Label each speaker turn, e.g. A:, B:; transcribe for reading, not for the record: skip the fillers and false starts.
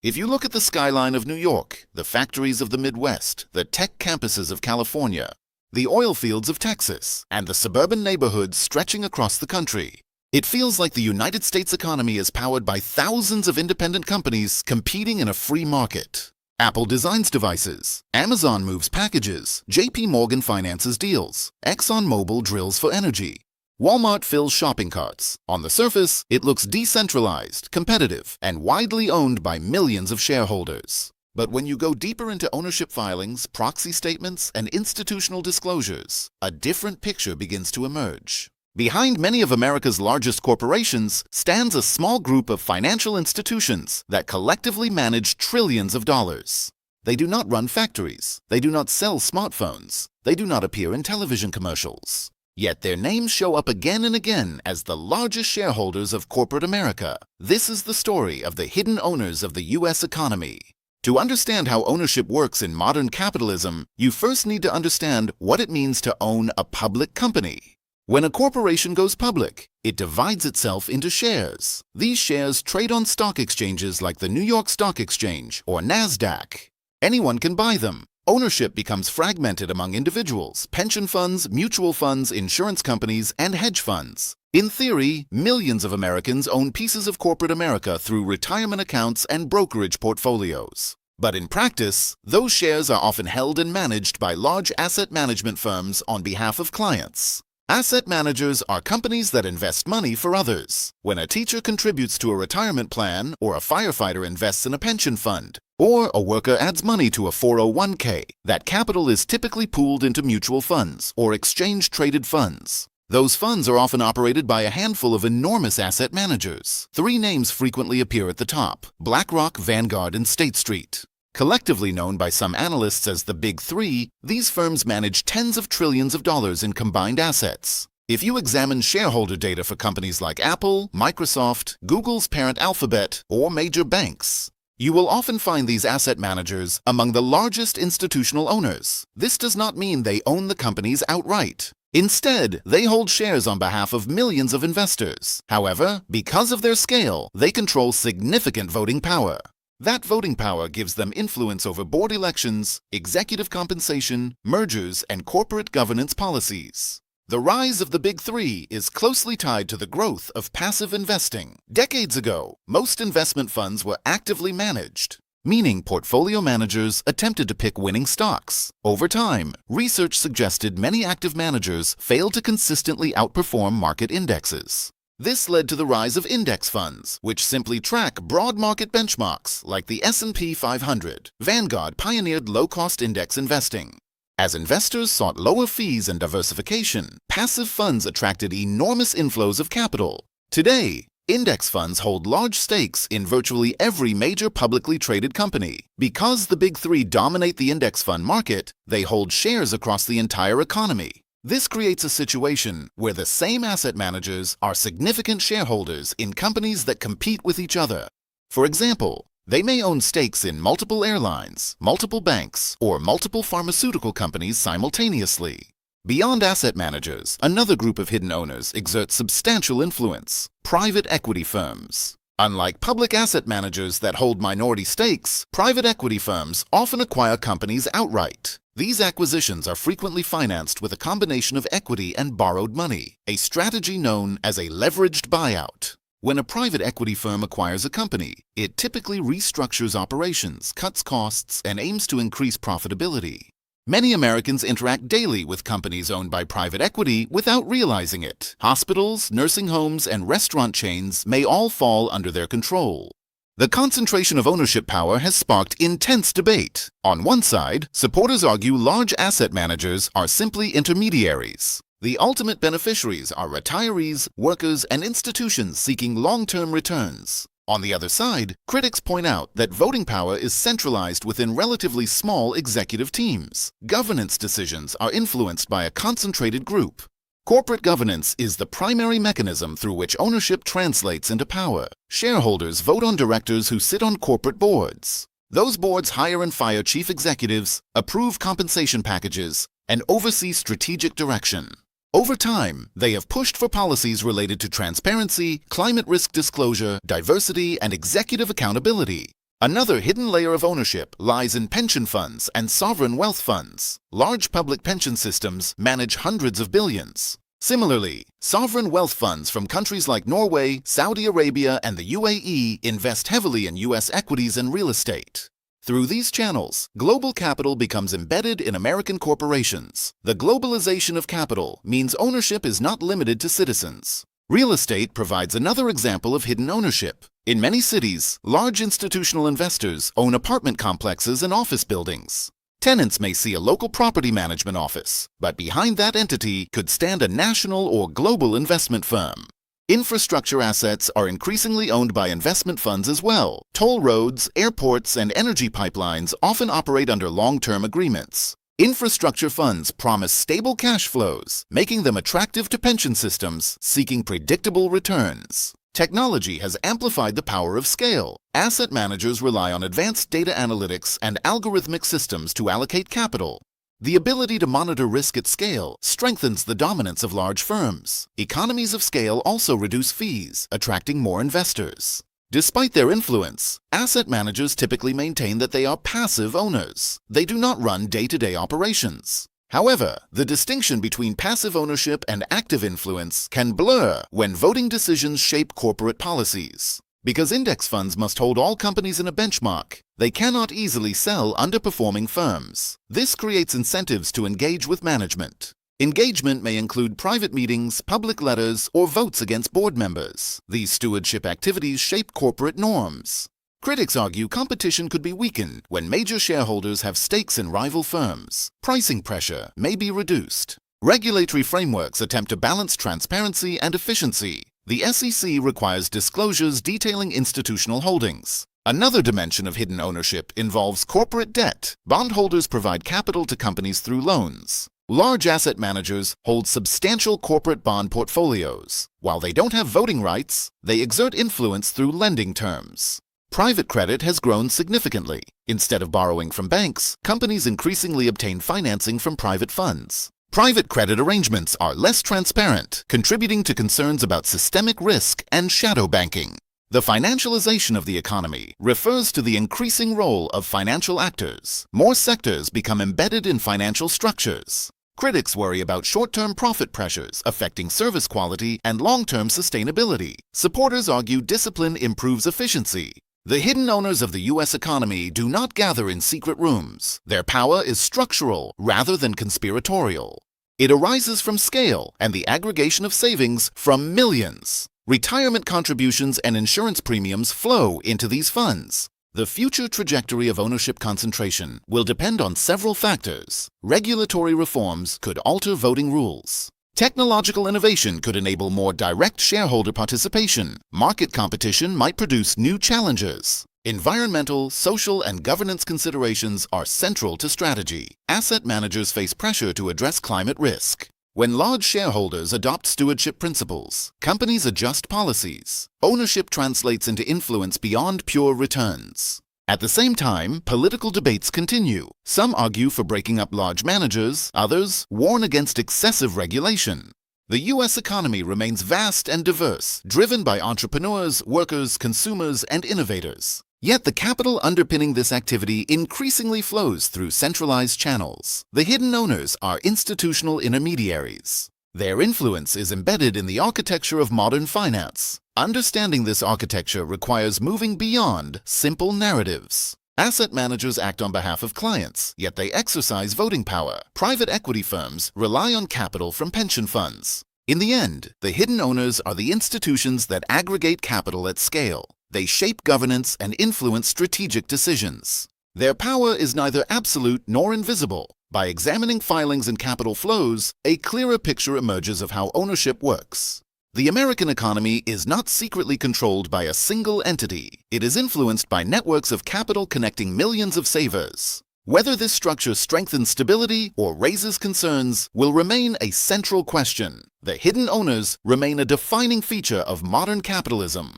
A: If you look at the skyline of New York, the factories of the Midwest, the tech campuses of California, the oil fields of Texas, and the suburban neighborhoods stretching across the country, it feels like the United States economy is powered by thousands of independent companies competing in a free market. Apple designs devices, Amazon moves packages, JP Morgan finances deals, ExxonMobil drills for energy. Walmart fills shopping carts. On the surface, it looks decentralized, competitive, and widely owned by millions of shareholders. But when you go deeper into ownership filings, proxy statements, and institutional disclosures, a different picture begins to emerge. Behind many of America's largest corporations stands a small group of financial institutions that collectively manage trillions of dollars. They do not run factories. They do not sell smartphones. They do not appear in television commercials. Yet their names show up again and again as the largest shareholders of corporate America. This is the story of the hidden owners of the U.S. economy. To understand how ownership works in modern capitalism, you first need to understand what it means to own a public company. When a corporation goes public, it divides itself into shares. These shares trade on stock exchanges like the New York Stock Exchange or NASDAQ. Anyone can buy them. Ownership becomes fragmented among individuals, pension funds, mutual funds, insurance companies, and hedge funds. In theory, millions of Americans own pieces of corporate America through retirement accounts and brokerage portfolios. But in practice, those shares are often held and managed by large asset management firms on behalf of clients. Asset managers are companies that invest money for others. When a teacher contributes to a retirement plan, or a firefighter invests in a pension fund, or a worker adds money to a 401k, that capital is typically pooled into mutual funds or exchange-traded funds. Those funds are often operated by a handful of enormous asset managers. Three names frequently appear at the top: BlackRock, Vanguard, and State Street. Collectively known by some analysts as the Big Three, these firms manage tens of trillions of dollars in combined assets. If you examine shareholder data for companies like Apple, Microsoft, Google's parent Alphabet, or major banks, you will often find these asset managers among the largest institutional owners. This does not mean they own the companies outright. Instead, they hold shares on behalf of millions of investors. However, because of their scale, they control significant voting power. That voting power gives them influence over board elections, executive compensation, mergers, and corporate governance policies. The rise of the Big Three is closely tied to the growth of passive investing. Decades ago, most investment funds were actively managed, meaning portfolio managers attempted to pick winning stocks. Over time, research suggested many active managers failed to consistently outperform market indexes. This led to the rise of index funds, which simply track broad market benchmarks like the S&P 500. Vanguard pioneered low-cost index investing. As investors sought lower fees and diversification, passive funds attracted enormous inflows of capital. Today, index funds hold large stakes in virtually every major publicly traded company. Because the Big Three dominate the index fund market, they hold shares across the entire economy. This creates a situation where the same asset managers are significant shareholders in companies that compete with each other. For example, they may own stakes in multiple airlines, multiple banks, or multiple pharmaceutical companies simultaneously. Beyond asset managers, another group of hidden owners exerts substantial influence: private equity firms. Unlike public asset managers that hold minority stakes, private equity firms often acquire companies outright. These acquisitions are frequently financed with a combination of equity and borrowed money, a strategy known as a leveraged buyout. When a private equity firm acquires a company, it typically restructures operations, cuts costs, and aims to increase profitability. Many Americans interact daily with companies owned by private equity without realizing it. Hospitals, nursing homes, and restaurant chains may all fall under their control. The concentration of ownership power has sparked intense debate. On one side, supporters argue large asset managers are simply intermediaries. The ultimate beneficiaries are retirees, workers, and institutions seeking long-term returns. On the other side, critics point out that voting power is centralized within relatively small executive teams. Governance decisions are influenced by a concentrated group. Corporate governance is the primary mechanism through which ownership translates into power. Shareholders vote on directors who sit on corporate boards. Those boards hire and fire chief executives, approve compensation packages, and oversee strategic direction. Over time, they have pushed for policies related to transparency, climate risk disclosure, diversity, and executive accountability. Another hidden layer of ownership lies in pension funds and sovereign wealth funds. Large public pension systems manage hundreds of billions. Similarly, sovereign wealth funds from countries like Norway, Saudi Arabia, and the UAE invest heavily in U.S. equities and real estate. Through these channels, global capital becomes embedded in American corporations. The globalization of capital means ownership is not limited to citizens. Real estate provides another example of hidden ownership. In many cities, large institutional investors own apartment complexes and office buildings. Tenants may see a local property management office, but behind that entity could stand a national or global investment firm. Infrastructure assets are increasingly owned by investment funds as well. Toll roads, airports, and energy pipelines often operate under long-term agreements. Infrastructure funds promise stable cash flows, making them attractive to pension systems seeking predictable returns. Technology has amplified the power of scale. Asset managers rely on advanced data analytics and algorithmic systems to allocate capital. The ability to monitor risk at scale strengthens the dominance of large firms. Economies of scale also reduce fees, attracting more investors. Despite their influence, asset managers typically maintain that they are passive owners. They do not run day-to-day operations. However, the distinction between passive ownership and active influence can blur when voting decisions shape corporate policies. Because index funds must hold all companies in a benchmark, they cannot easily sell underperforming firms. This creates incentives to engage with management. Engagement may include private meetings, public letters, or votes against board members. These stewardship activities shape corporate norms. Critics argue competition could be weakened when major shareholders have stakes in rival firms. Pricing pressure may be reduced. Regulatory frameworks attempt to balance transparency and efficiency. The SEC requires disclosures detailing institutional holdings. Another dimension of hidden ownership involves corporate debt. Bondholders provide capital to companies through loans. Large asset managers hold substantial corporate bond portfolios. While they don't have voting rights, they exert influence through lending terms. Private credit has grown significantly. Instead of borrowing from banks, companies increasingly obtain financing from private funds. Private credit arrangements are less transparent, contributing to concerns about systemic risk and shadow banking. The financialization of the economy refers to the increasing role of financial actors. More sectors become embedded in financial structures. Critics worry about short-term profit pressures affecting service quality and long-term sustainability. Supporters argue discipline improves efficiency. The hidden owners of the U.S. economy do not gather in secret rooms. Their power is structural rather than conspiratorial. It arises from scale and the aggregation of savings from millions. Retirement contributions and insurance premiums flow into these funds. The future trajectory of ownership concentration will depend on several factors. Regulatory reforms could alter voting rules. Technological innovation could enable more direct shareholder participation. Market competition might produce new challenges. Environmental, social, and governance considerations are central to strategy. Asset managers face pressure to address climate risk. When large shareholders adopt stewardship principles, companies adjust policies. Ownership translates into influence beyond pure returns. At the same time, political debates continue. Some argue for breaking up large managers, others warn against excessive regulation. The U.S. economy remains vast and diverse, driven by entrepreneurs, workers, consumers, and innovators. Yet the capital underpinning this activity increasingly flows through centralized channels. The hidden owners are institutional intermediaries. Their influence is embedded in the architecture of modern finance. Understanding this architecture requires moving beyond simple narratives. Asset managers act on behalf of clients, yet they exercise voting power. Private equity firms rely on capital from pension funds. In the end, the hidden owners are the institutions that aggregate capital at scale. They shape governance and influence strategic decisions. Their power is neither absolute nor invisible. By examining filings and capital flows, a clearer picture emerges of how ownership works. The American economy is not secretly controlled by a single entity. It is influenced by networks of capital connecting millions of savers. Whether this structure strengthens stability or raises concerns will remain a central question. The hidden owners remain a defining feature of modern capitalism.